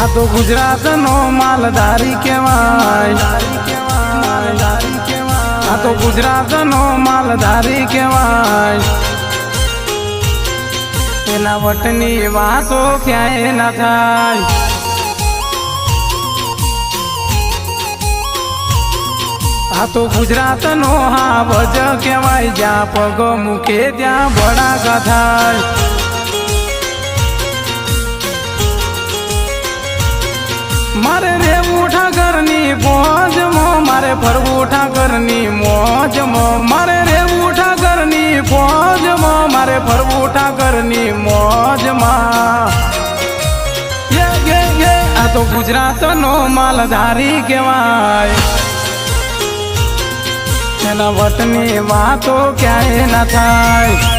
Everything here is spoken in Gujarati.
આ તો ગુજરાતનો માલધારી કહેવાય, આ તો ગુજરાતનો માલધારી કહેવાય. એના વટની વાતો ક્યાંય ના થાય. આ તો ગુજરાતનો હાવજ કહેવાય, જ્યાં પગ મૂકે ત્યાં ભડાકા થાય. મારે રેવું ઠાકરની ફોજમાં, મારે ફરવું ઠાકરની મોજમાં. મારે રેવું ઠાકરની ફોજમાં, મારે ફરવું ઠાકરની મોજમાં. આ તો ગુજરાતનો માલધારી કહેવાય. એના વટની વાતો ક્યાંય ના થાય.